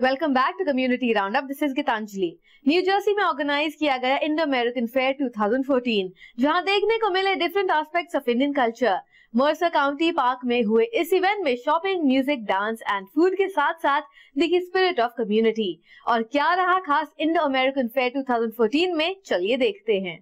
Welcome back to community roundup. This is Geetanjali. New Jersey में organize किया गया Indo American fair 2014, जहां देखने को मिले different aspects of Indian culture. Mercer county park में हुए इस इवेंट में shopping, music, dance and food के साथ साथ दिखी स्पिरिट ऑफ कम्युनिटी। और क्या रहा खास इंडो अमेरिकन फेयर 2014 में, चलिए देखते हैं।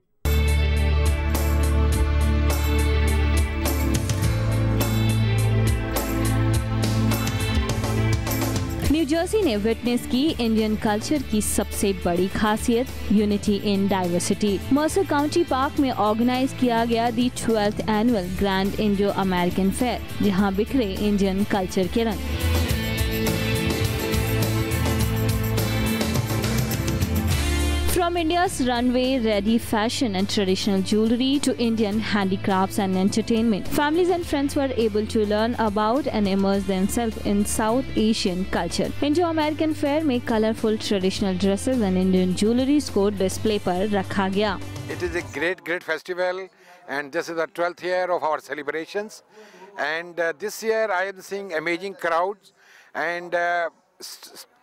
न्यू जर्सी ने विटनेस की इंडियन कल्चर की सबसे बड़ी खासियत, unity in diversity. Mercer county park में ऑर्गेनाइज किया गया दी 12th annual grand Indo American fair, जहां बिखरे इंडियन कल्चर के रंग। From India's runway-ready fashion and traditional jewelry to Indian handicrafts and entertainment, families and friends were able to learn about and immerse themselves in South Asian culture. Indo-American Fair में colorful traditional dresses and Indian jewelries को display पर रखा गया। It is a great festival, and this is the 12th year of our celebrations. And this year I am seeing amazing crowds, and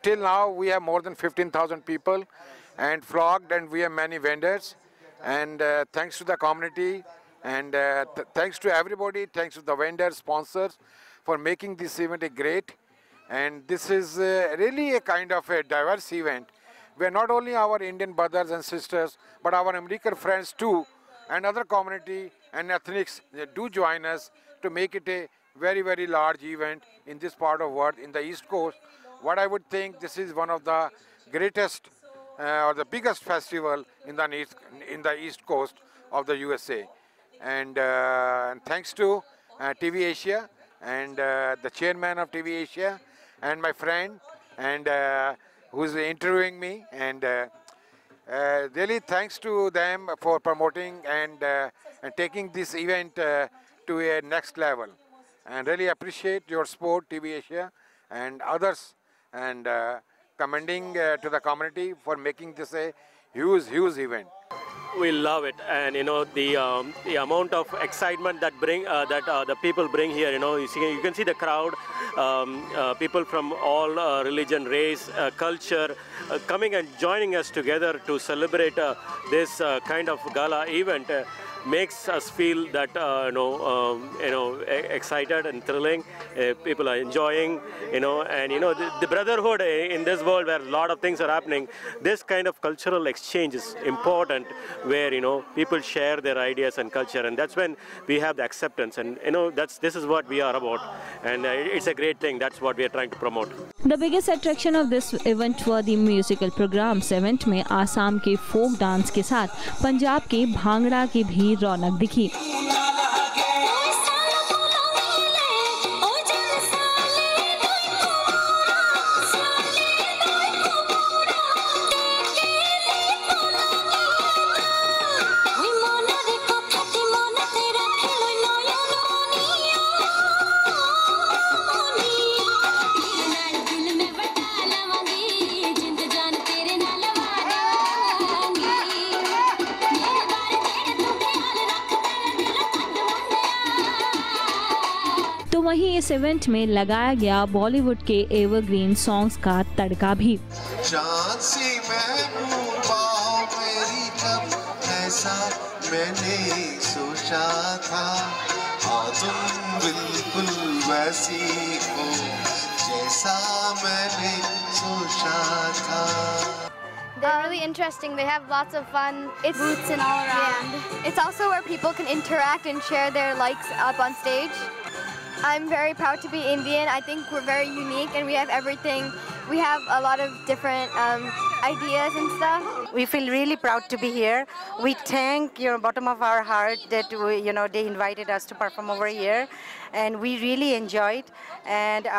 till now we have more than 15,000 people. And flocked, and we have many vendors, and thanks to the community, and thanks to everybody, thanks to the vendors, sponsors, for making this event a great. And this is really a kind of a diverse event, where not only our Indian brothers and sisters, but our American friends too, and other community and ethnics do join us to make it a very large event in this part of world, in the East Coast. What I would think, this is one of the greatest or the biggest festival in the East Coast of the USA, and thanks to TV Asia and the chairman of TV Asia and my friend and who's interviewing me, and really thanks to them for promoting and taking this event to a next level, and really appreciate your support, TV Asia and others, and commending to the community for making this a huge event. We love it, and the amount of excitement that the people bring here. You can see the crowd, people from all religion, race, culture, coming and joining us together to celebrate this kind of gala event. Makes us feel that excited and thrilling. People are enjoying, and the brotherhood in this world where a lot of things are happening. This kind of cultural exchange is important, where people share their ideas and culture, and that's when we have the acceptance. And this is what we are about, and it's a great thing. That's what we are trying to promote. The biggest attraction of this event were the musical programs. Event में आसाम के folk dance के साथ पंजाब के भांगड़ा की भी रौनक दिखी। तो वहीं इस इवेंट में लगाया गया बॉलीवुड के एवरग्रीन सॉन्ग्स का तड़का भी। झांसी महबूबा मेरी कब ऐसा मैंने सोचा था, हाँ तुम बिल्कुल वैसी हो जैसा मैंने सोचा था। They're really interesting. They have lots of fun. It's booths and all around. Yeah. It's also where people can interact and share their likes up on stage. I'm very proud to be Indian. I think we're very unique and we have everything. We have a lot of different ideas and stuff. We feel really proud to be here. We thank bottom of our heart that they invited us to perform over here, and we really enjoyed. And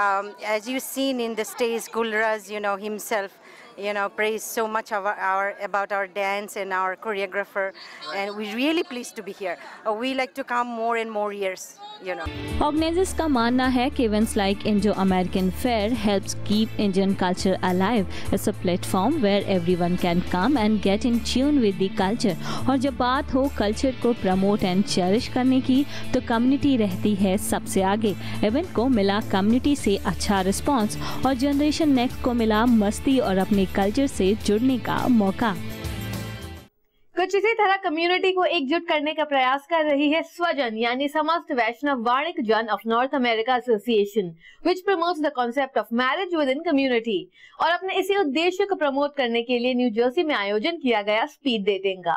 as you've seen in the stage, Gulraz himself praised so much about our dance and our choreographer, and we're really pleased to be here. We like to come more and more years. Organizers का मानना है कि events like Indo-American Fair helps keep Indian culture alive. It's a platform where everyone can come and get in tune with the culture. और जब बात हो culture को promote and cherish करने की, तो community रहती है सबसे आगे. Event को मिला community से अच्छा response और Generation Next को मिला मस्ती और अपने culture से जुड़ने का मौका. कुछ इसी तरह कम्युनिटी को एकजुट करने का प्रयास कर रही है स्वजन यानी समस्त वैष्णव वाणिक जन of north America association, which promotes the concept of marriage with in community. और अपने इसी उद्देश्य को प्रमोट करने के लिए न्यू जर्सी में आयोजन किया गया स्पीड डेटिंग का.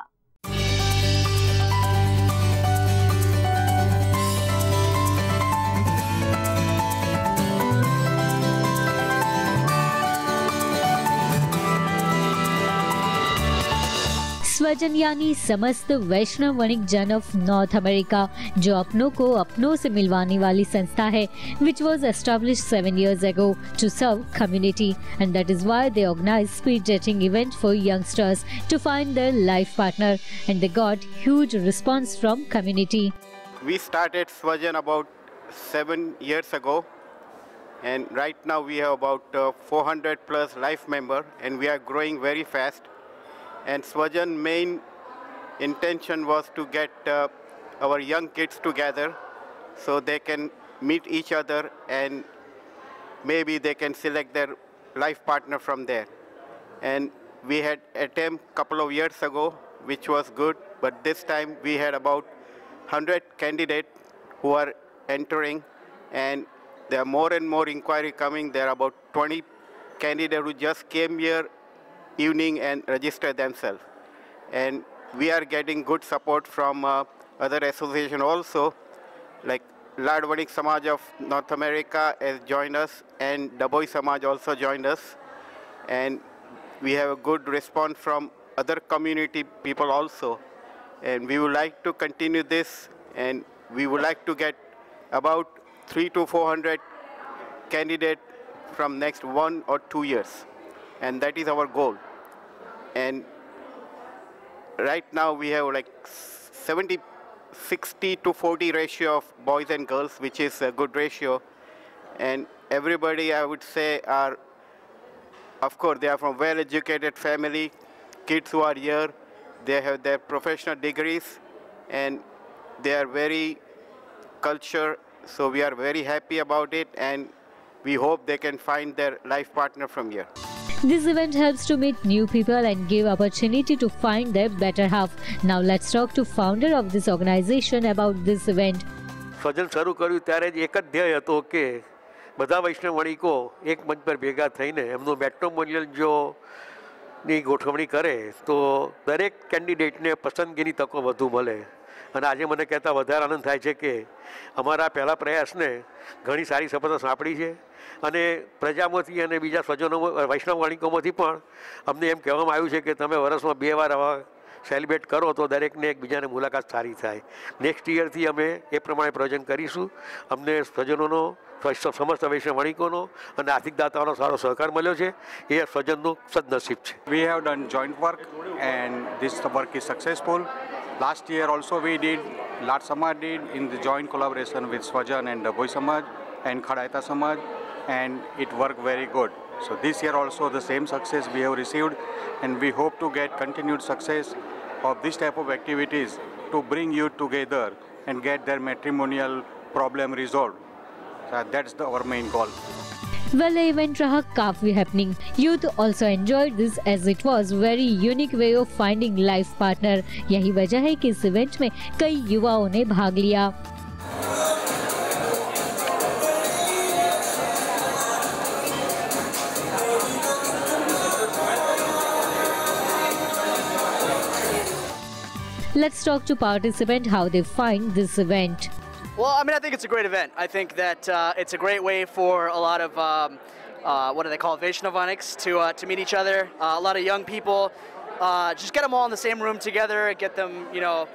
स्वजन यानी समस्त वैष्णव वणिक जन ऑफ नॉर्थ अमेरिका, जो अपनों को अपनों से मिलवाने वाली संस्था है, which was established 7 years ago to serve community, and that is why they organized speed dating event for youngsters to find their life partner, and they got huge response from community. We started Swajan about 7 years ago, and right now we have about 400 plus life member, and we are growing very fast. And Swajan main intention was to get our young kids together so they can meet each other and maybe they can select their life partner from there. And we had attempt couple of years ago, which was good, but this time we had about 100 candidates who are entering, and there are more and more inquiry coming. There are about 20 candidates who just came here evening and register themselves, and we are getting good support from other association also, like Lad Vanik Samaj of North America has joined us, and Daboi Samaj also joined us, and we have a good response from other community people also, and we would like to continue this, and we would like to get about 300 to 400 candidates from next 1 or 2 years. And that is our goal. And right now we have like 60 to 40 ratio of boys and girls, which is a good ratio. And everybody, I would say, are, of course, they are from well-educated family, kids who are here, they have their professional degrees, and they are very cultured. So we are very happy about it, and we hope they can find their life partner from here. This event helps to meet new people and give opportunity to find their better half. Now let's talk to founder of this organization about this event. સ્વજન શરૂ કર્યું ત્યારે જ એક જ ધ્યેય હતો કે બધા વૈષ્ણવ વણિકો એક મંચ પર ભેગા થઈને એમનું મેટ્રોમોનિયલ જો ની ગોઠવણી કરે તો દરેક કેન્ડિડેટને પસંદગીની તકો વધુ મળે. અને આજે મને કહેતા વધારે આનંદ થાય છે કે અમારા પહેલા પ્રયાસને ઘણી સારી સફળતા સાંપડી છે, અને પ્રજામાંથી અને બીજા સ્વજનો વૈષ્ણવ વણિકોમાંથી પણ અમને એમ કહેવામાં આવ્યું છે કે તમે વર્ષમાં 2 વાર આવા સેલિબ્રેટ કરો તો દરેકને એકબીજાને મુલાકાત સારી થાય. નેક્સ્ટ યરથી અમે એ પ્રમાણે પ્રયોજન કરીશું. અમને સ્વજનોનો સમસ્ત વૈષ્ણવ વણિકોનો અને આર્થિક દાતાઓનો સારો સહકાર મળ્યો છે, એ સ્વજનનું સદનસીબ છે. We have done joint work and this work is successful. Last year also we did, Lad Samaj did in the joint collaboration with Swajan and Daboi Samaj and Khadaita Samaj, and it worked very good. So this year also the same success we have received, and we hope to get continued success of this type of activities to bring youth together and get their matrimonial problem resolved. So that's our main goal. Well, the event रहा काफी happening. Youth also enjoyed this as it was very unique way of finding life partner. यही वजह है कि इस event में कई युवाओं ने भाग लिया. Let's talk to participants how they find this event. Well, I mean, I think it's a great event. I think that it's a great way for a lot of, what do they call it, Vaishnavaniks to meet each other. A lot of young people, just get them all in the same room together, get them, you know,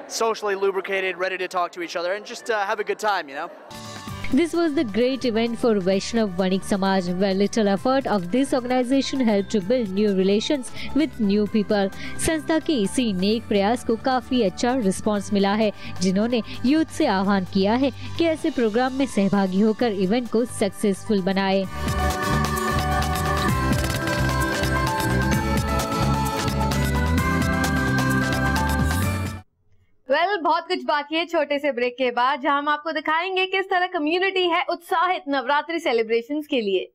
socially lubricated, ready to talk to each other, and just have a good time, you know. This was the great event for Vaishnav Vanik Samaj, where little effort of this organization helped to build new relations with new people. संस्था के इसी नेक प्रयास को काफी अच्छा response मिला है, जिन्होंने यूथ से आह्वान किया है कि ऐसे प्रोग्राम में सहभागी होकर इवेंट को सक्सेसफुल बनाए। बहुत कुछ बाकी है छोटे से ब्रेक के बाद, जहां हम आपको दिखाएंगे किस तरह कम्युनिटी है उत्साहित नवरात्रि सेलिब्रेशंस के लिए।